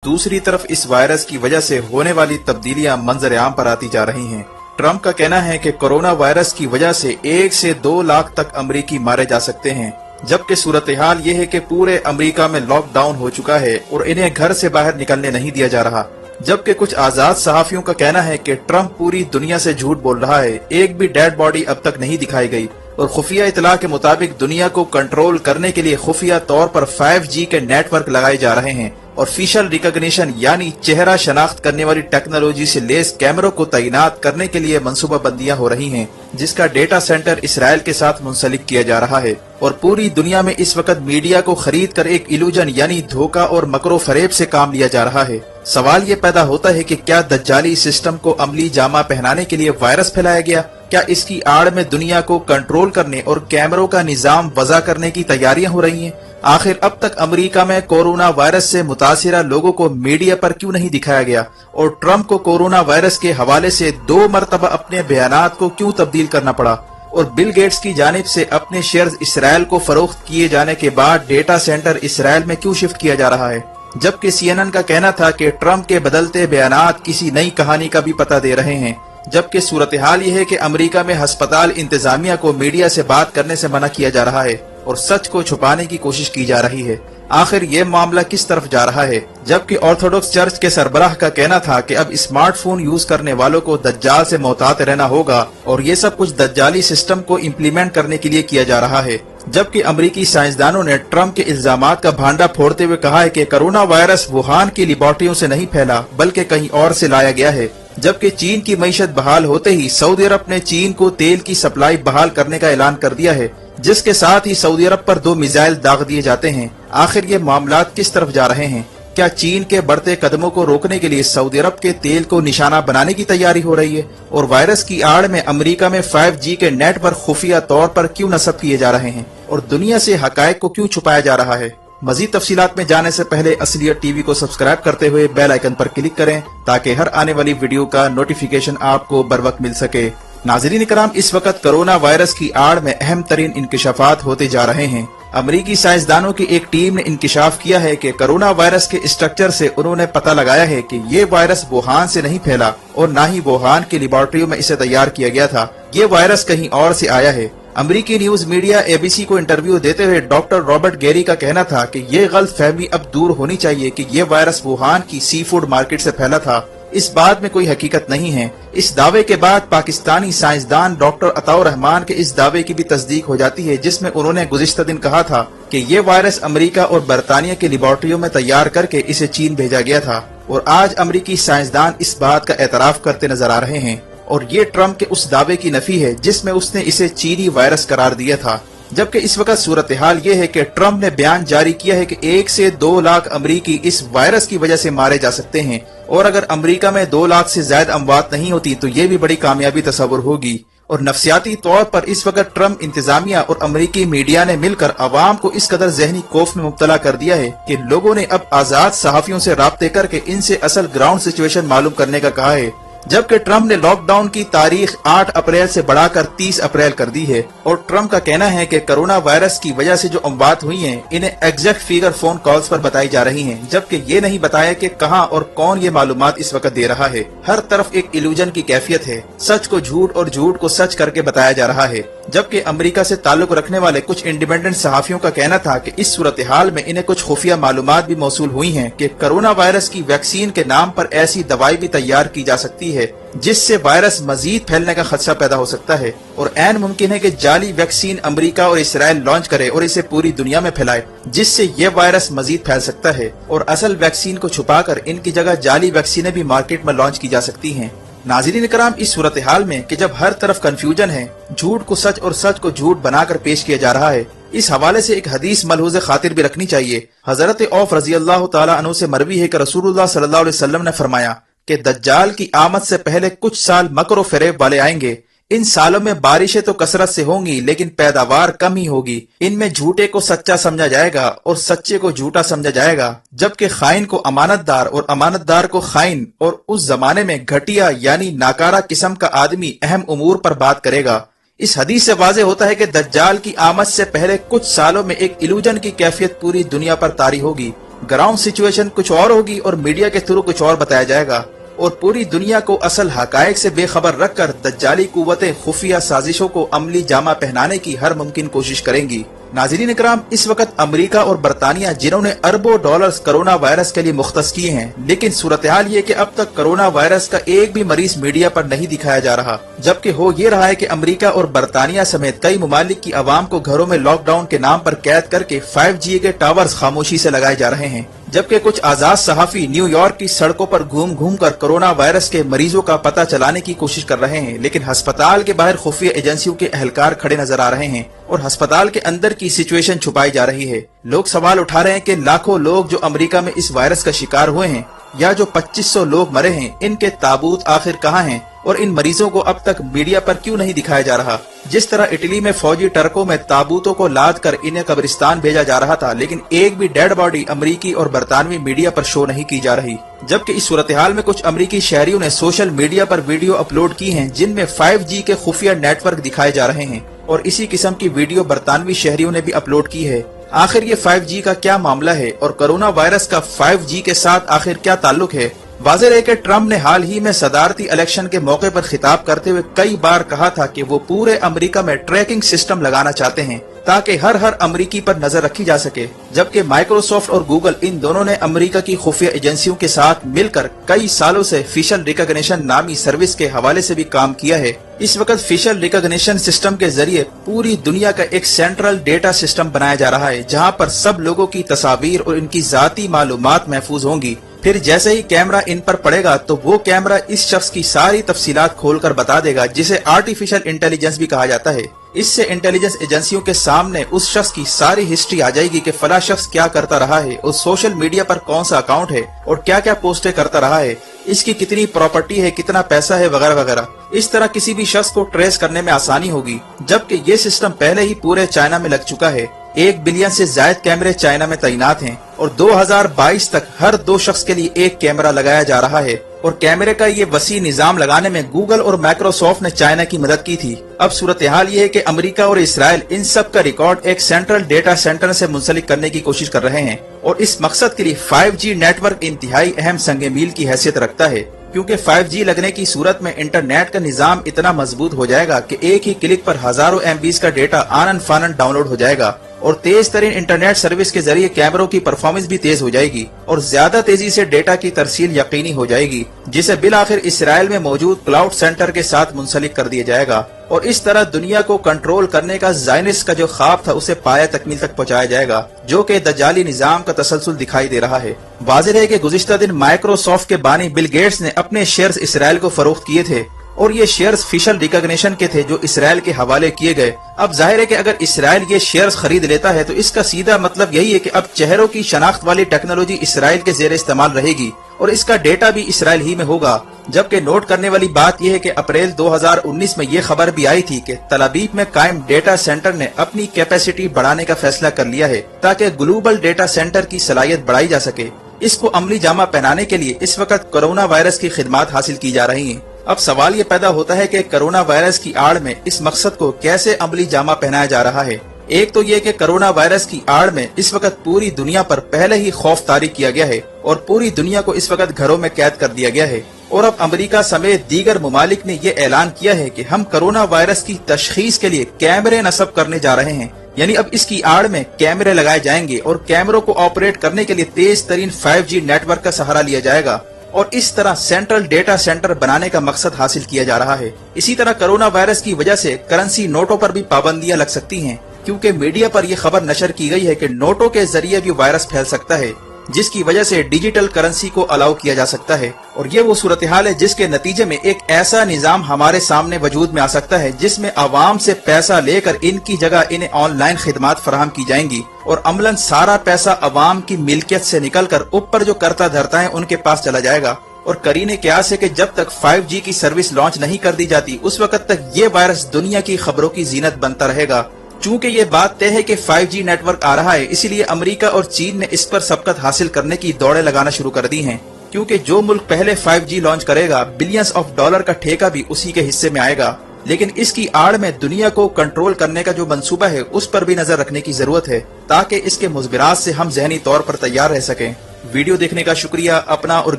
दूसरी तरफ इस वायरस की वजह से होने वाली तब्दीलियां मंजर आम पर आती जा रही हैं। ट्रंप का कहना है कि कोरोना वायरस की वजह से 1 से 2 लाख तक अमरीकी मारे जा सकते हैं, जबकि सूरत हाल ये है कि पूरे अमरीका में लॉकडाउन हो चुका है और इन्हें घर से बाहर निकलने नहीं दिया जा रहा। जबकि कुछ आजाद सहाफियों का कहना है कि ट्रंप पूरी दुनिया से झूठ बोल रहा है, एक भी डेड बॉडी अब तक नहीं दिखाई गई और खुफिया इतला के मुताबिक दुनिया को कंट्रोल करने के लिए खुफिया तौर पर 5G के नेटवर्क लगाए जा रहे हैं और फेशियल रिकॉग्निशन यानी चेहरा शनाख्त करने वाली टेक्नोलॉजी से लेस कैमरों को तैनात करने के लिए मंसूबाबंदियां हो रही हैं, जिसका डेटा सेंटर इसराइल के साथ मुंसलिक किया जा रहा है। और पूरी दुनिया में इस वक्त मीडिया को खरीद कर एक इल्यूजन यानी धोखा और मकरो फरेब से काम लिया जा रहा है। सवाल ये पैदा होता है कि क्या दज्जाली सिस्टम को अमली जामा पहनाने के लिए वायरस फैलाया गया? क्या इसकी आड़ में दुनिया को कंट्रोल करने और कैमरों का निजाम वज़ा करने की तैयारियां हो रही हैं? आखिर अब तक अमेरिका में कोरोना वायरस से मुतासिरा लोगों को मीडिया पर क्यों नहीं दिखाया गया और ट्रंप को कोरोना वायरस के हवाले से 2 मरतबा अपने बयानात को क्यों तब्दील करना पड़ा? और बिल गेट्स की जानिब से अपने शेयर्स इसराइल को फरोख्त किए जाने के बाद डेटा सेंटर इसराइल में क्यों शिफ्ट किया जा रहा है? जबकि CNN का कहना था कि ट्रंप के बदलते बयानात किसी नई कहानी का भी पता दे रहे हैं। जबकि सूरत हाल ये है कि अमेरिका में अस्पताल इंतजामिया को मीडिया से बात करने से मना किया जा रहा है और सच को छुपाने की कोशिश की जा रही है। आखिर ये मामला किस तरफ जा रहा है? जबकि ऑर्थोडॉक्स चर्च के सरबराह का कहना था कि अब स्मार्टफोन यूज करने वालों को दज्जाल से मोहतात रहना होगा और ये सब कुछ दज्जाली सिस्टम को इम्प्लीमेंट करने के लिए किया जा रहा है। जबकि अमरीकी साइंसदानों ने ट्रंप के इल्जामात का भांडा फोड़ते हुए कहा है कि कोरोना वायरस वुहान की लेबोरेटरियों से नहीं फैला बल्कि कहीं और से लाया गया है। जबकि चीन की मईशत बहाल होते ही सऊदी अरब ने चीन को तेल की सप्लाई बहाल करने का ऐलान कर दिया है, जिसके साथ ही सऊदी अरब पर 2 मिसाइल दाग दिए जाते हैं। आखिर ये मामलात किस तरफ जा रहे हैं? क्या चीन के बढ़ते कदमों को रोकने के लिए सऊदी अरब के तेल को निशाना बनाने की तैयारी हो रही है? और वायरस की आड़ में अमेरिका में 5G के नेटवर्क खुफिया तौर पर क्यों नस्ब किए जा रहे हैं और दुनिया से हकायक को क्यों छुपाया जा रहा है? मजीद तफसीलात में जाने से पहले असलियत टीवी को सब्सक्राइब करते हुए बेल आइकन पर क्लिक करें ताकि हर आने वाली वीडियो का नोटिफिकेशन आपको बर वक्त मिल सके। नाज़रीन इकराम, इस वक्त कोरोना वायरस की आड़ में अहम तरीन इंकिशाफात होते जा रहे हैं। अमरीकी साइंसदानों की एक टीम ने इंकिशाफ किया है कि कोरोना वायरस के स्ट्रक्चर से उन्होंने पता लगाया है कि ये वायरस वुहान से नहीं फैला और न ही वुहान की लेबोरेटरियों में इसे तैयार किया गया था। ये वायरस कहीं और से आया है। अमरीकी न्यूज मीडिया ABC को इंटरव्यू देते हुए डॉक्टर रॉबर्ट गेरी का कहना था कि ये गलत फहमी अब दूर होनी चाहिए कि ये वायरस वुहान की सी फूड मार्केट से फैला था। इस बात में कोई हकीकत नहीं है। इस दावे के बाद पाकिस्तानी साइंसदान डॉक्टर अताउर रहमान के इस दावे की भी तस्दीक हो जाती है, जिसमें उन्होंने गुज़िश्ता दिन कहा था कि ये वायरस अमेरिका और बरतानिया की लेबोरेटरियों में तैयार करके इसे चीन भेजा गया था। और आज अमरीकी साइंसदान इस बात का एतराफ करते नजर आ रहे हैं और ये ट्रंप के उस दावे की नफी है जिसमें उसने इसे चीनी वायरस करार दिया था। जबकि इस वक्त सूरत हाल ये है कि ट्रंप ने बयान जारी किया है कि 1 से 2 लाख अमरीकी इस वायरस की वजह से मारे जा सकते हैं और अगर अमरीका में 2 लाख से ज्यादा अमवात नहीं होती तो ये भी बड़ी कामयाबी तस्वुर होगी। और नफ्सियाती तौर पर इस वक्त ट्रंप इंतजामिया और अमरीकी मीडिया ने मिलकर अवाम को इस कदर जहनी खौफ में मुब्तला कर दिया है कि लोगों ने अब आजाद सहाफियों से राब्ते करके इनसे असल ग्राउंड सिचुएशन मालूम करने का कहा है। जबकि ट्रंप ने लॉकडाउन की तारीख 8 अप्रैल से बढ़ाकर 30 अप्रैल कर दी है और ट्रंप का कहना है कि कोरोना वायरस की वजह से जो अमवात हुई हैं, इन्हें एग्जैक्ट फिगर फोन कॉल्स पर बताई जा रही हैं, जबकि ये नहीं बताया कि कहां और कौन ये मालूमात इस वक्त दे रहा है। हर तरफ एक इल्यूजन की कैफियत है, सच को झूठ और झूठ को सच करके बताया जा रहा है। जबकि अमेरिका से ताल्लुक रखने वाले कुछ इंडिपेंडेंट सहाफियों का कहना था कि इस सूरत हाल में इन्हें कुछ खुफिया मालूमात भी मौसूल हुई हैं कि कोरोना वायरस की वैक्सीन के नाम पर ऐसी दवाई भी तैयार की जा सकती है जिससे वायरस मजीद फैलने का खदशा पैदा हो सकता है और ऐन मुमकिन है कि जाली वैक्सीन अमेरिका और इसराइल लॉन्च करे और इसे पूरी दुनिया में फैलाए, जिससे ये वायरस मजीद फैल सकता है और असल वैक्सीन को छुपाकर इनकी जगह जाली वैक्सीनें भी मार्केट में लॉन्च की जा सकती हैं। नाज़रीन इकराम, इस सूरत हाल में कि जब हर तरफ कंफ्यूजन है, झूठ को सच और सच को झूठ बनाकर पेश किया जा रहा है, इस हवाले से एक हदीस मलहूज़ खातिर भी रखनी चाहिए। हजरत औफ रजी अल्लाह तआला अन्हु से मरवी है कि रसूलुल्लाह सल्लल्लाहु अलैहि वसल्लम ने फरमाया कि दज्जाल की आमद से पहले कुछ साल मकर फरेब वाले आएंगे। इन सालों में बारिशें तो कसरत से होंगी लेकिन पैदावार कम ही होगी। इनमें झूठे को सच्चा समझा जाएगा और सच्चे को झूठा समझा जाएगा, जबकि खाइन को अमानतदार और अमानतदार को खाइन। और उस जमाने में घटिया यानी नाकारा किस्म का आदमी अहम उमूर पर बात करेगा। इस हदीस से वाज़ेह होता है कि दज्जाल की आमद से पहले कुछ सालों में एक इल्यूजन की कैफियत पूरी दुनिया पर तारी होगी ग्राउंड सिचुएशन कुछ और होगी और मीडिया के थ्रू कुछ और बताया जाएगा और पूरी दुनिया को असल हकायक से बेखबर रखकर दज्जाली कुव्वतें खुफिया साजिशों को अमली जामा पहनाने की हर मुमकिन कोशिश करेंगी। नाज़रीन इकराम, इस वक्त अमेरिका और बरतानिया जिन्होंने अरबों डॉलर्स कोरोना वायरस के लिए मुख्तस किए हैं, लेकिन सूरत हाल ये कि अब तक कोरोना वायरस का एक भी मरीज मीडिया पर नहीं दिखाया जा रहा, जबकि हो ये रहा है कि अमेरिका और बरतानिया समेत कई ममालिक की आवाम को घरों में लॉकडाउन के नाम पर कैद करके 5G के टावर्स खामोशी से लगाए जा रहे हैं, जबकि कुछ आजाद सहाफी न्यूयॉर्क की सड़कों पर घूम घूम कर कोरोना वायरस के मरीजों का पता चलाने की कोशिश कर रहे हैं, लेकिन अस्पताल के बाहर खुफिया एजेंसियों के एहलकार खड़े नजर आ रहे हैं और अस्पताल के अंदर की सिचुएशन छुपाई जा रही है। लोग सवाल उठा रहे हैं कि लाखों लोग जो अमेरिका में इस वायरस का शिकार हुए हैं या जो 2500 लोग मरे हैं, इनके ताबूत आखिर कहाँ हैं और इन मरीजों को अब तक मीडिया पर क्यों नहीं दिखाया जा रहा। जिस तरह इटली में फौजी ट्रकों में ताबूतों को लाद कर इन्हें कब्रिस्तान भेजा जा रहा था, लेकिन एक भी डेड बॉडी अमरीकी और बरतानवी मीडिया पर शो नहीं की जा रही, जबकि इस सूरत हाल में कुछ अमरीकी शहरियों ने सोशल मीडिया पर वीडियो अपलोड की हैं जिनमें 5G के खुफिया नेटवर्क दिखाए जा रहे हैं और इसी किस्म की वीडियो बरतानवी शहरियों ने भी अपलोड की है। आखिर ये 5G का क्या मामला है और कोरोना वायरस का 5G के साथ आखिर क्या ताल्लुक है? वाज़ेह है कि ट्रम्प ने हाल ही में सदारती इलेक्शन के मौके पर खिताब करते हुए कई बार कहा था कि वो पूरे अमेरिका में ट्रैकिंग सिस्टम लगाना चाहते हैं ताकि हर अमरीकी पर नजर रखी जा सके, जबकि माइक्रोसॉफ्ट और गूगल इन दोनों ने अमेरिका की खुफिया एजेंसियों के साथ मिलकर कई सालों से फेशियल रिकॉग्निशन नामी सर्विस के हवाले से भी काम किया है। इस वक्त फेशियल रिकॉग्निशन सिस्टम के जरिए पूरी दुनिया का एक सेंट्रल डेटा सिस्टम बनाया जा रहा है जहां पर सब लोगों की तस्वीर और इनकी जाती मालूमात महफूज होंगी। फिर जैसे ही कैमरा इन पर पड़ेगा तो वो कैमरा इस शख्स की सारी तफसीलात खोलकर बता देगा, जिसे आर्टिफिशियल इंटेलिजेंस भी कहा जाता है। इससे इंटेलिजेंस एजेंसियों के सामने उस शख्स की सारी हिस्ट्री आ जाएगी कि फला शख्स क्या करता रहा है, उस सोशल मीडिया पर कौन सा अकाउंट है और क्या क्या पोस्टें करता रहा है, इसकी कितनी प्रॉपर्टी है, कितना पैसा है, वगैरह वगैरह। इस तरह किसी भी शख्स को ट्रेस करने में आसानी होगी, जबकि ये सिस्टम पहले ही पूरे चाइना में लग चुका है। 1 बिलियन से ज्यादा कैमरे चाइना में तैनात हैं और 2022 तक हर 2 शख्स के लिए 1 कैमरा लगाया जा रहा है और कैमरे का ये वसी निजाम लगाने में गूगल और माइक्रोसॉफ्ट ने चाइना की मदद की थी। अब सूरत हाल ये है कि अमेरिका और इसराइल इन सब का रिकॉर्ड एक सेंट्रल डेटा सेंटर से मुंसलिक करने की कोशिश कर रहे हैं और इस मकसद के लिए 5G नेटवर्क इंतहाई अहम संगे मील की हैसियत रखता है, क्योंकि 5G लगने की सूरत में इंटरनेट का निजाम इतना मजबूत हो जाएगा कि एक ही क्लिक पर हजारों MB का डेटा आनन फानन डाउनलोड हो जाएगा और तेज तरीन इंटरनेट सर्विस के जरिए कैमरों की परफॉर्मेंस भी तेज हो जाएगी और ज्यादा तेजी से डेटा की तरसील यकीनी हो जाएगी, जिसे बिल आखिर इसराइल में मौजूद क्लाउड सेंटर के साथ मुंसलिक कर दिया जाएगा और इस तरह दुनिया को कंट्रोल करने का ज़ायनिस्ट का जो ख्वाब था उसे पाया तकमील तक पहुंचाया जाएगा, जो कि दज्जाली निजाम का तसलसल दिखाई दे रहा है। वाज़ेह है कि गुज़िश्ता दिन माइक्रोसॉफ्ट के बानी बिल गेट्स ने अपने शेयर्स इसराइल को फरोख्त किए थे और ये शेयर्स फेशियल रिकॉग्निशन के थे जो इसराइल के हवाले किए गए। अब जाहिर है कि अगर इसराइल ये शेयर्स खरीद लेता है तो इसका सीधा मतलब यही है कि अब चेहरों की शनाख्त वाली टेक्नोलॉजी इसराइल के जेर इस्तेमाल रहेगी और इसका डेटा भी इसराइल ही में होगा। जबकि नोट करने वाली बात यह है कि अप्रैल 2019 में ये खबर भी आई थी कि तल अवीव में कायम डेटा सेंटर ने अपनी कैपेसिटी बढ़ाने का फैसला कर लिया है ताकि ग्लोबल डेटा सेंटर की सलाहियत बढ़ाई जा सके। इसको अमली जामा पहनाने के लिए इस वक्त कोरोना वायरस की खिदमात हासिल की जा रही हैं। अब सवाल ये पैदा होता है कि कोरोना वायरस की आड़ में इस मकसद को कैसे अमली जामा पहनाया जा रहा है। एक तो ये कि कोरोना वायरस की आड़ में इस वक्त पूरी दुनिया पर पहले ही खौफ तारी किया गया है और पूरी दुनिया को इस वक्त घरों में कैद कर दिया गया है और अब अमेरिका समेत दीगर ममालिक ने ये ऐलान किया है कि हम कोरोना वायरस की तशखीस के लिए कैमरे नस्ब करने जा रहे हैं। यानी अब इसकी आड़ में कैमरे लगाए जाएंगे और कैमरों को ऑपरेट करने के लिए तेज तरीन 5G नेटवर्क का सहारा लिया जाएगा और इस तरह सेंट्रल डेटा सेंटर बनाने का मकसद हासिल किया जा रहा है। इसी तरह कोरोना वायरस की वजह से करेंसी नोटों पर भी पाबंदियां लग सकती हैं, क्योंकि मीडिया पर यह खबर नशर की गई है कि नोटों के जरिए भी वायरस फैल सकता है, जिसकी वजह से डिजिटल करेंसी को अलाउ किया जा सकता है और ये वो सूरत हाल है जिसके नतीजे में एक ऐसा निजाम हमारे सामने वजूद में आ सकता है जिसमें आवाम से पैसा लेकर इनकी जगह इन्हें ऑनलाइन खिदमात फराहम की जाएंगी और अमलन सारा पैसा आवाम की मिल्कियत से निकलकर ऊपर जो करता धरता है उनके पास चला जाएगा। और करीने क्यास है कि जब तक 5G की सर्विस लॉन्च नहीं कर दी जाती उस वक्त तक ये वायरस दुनिया की खबरों की जीनत बनता रहेगा। चूंकि ये बात तय है कि 5G नेटवर्क आ रहा है, इसीलिए अमेरिका और चीन ने इस पर सबकत हासिल करने की दौड़ें लगाना शुरू कर दी हैं, क्योंकि जो मुल्क पहले 5G लॉन्च करेगा बिलियंस ऑफ डॉलर का ठेका भी उसी के हिस्से में आएगा لیکن اس کی آڑ میں دنیا کو کنٹرول کرنے کا جو منصوبہ ہے اس پر بھی نظر رکھنے کی ضرورت ہے تاکہ اس کے مضمرات سے ہم ذہنی طور پر تیار رہ سکیں۔ ویڈیو دیکھنے کا شکریہ۔ اپنا اور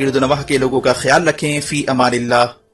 گرد و نواح کے لوگوں کا خیال رکھیں۔ فی امان اللہ۔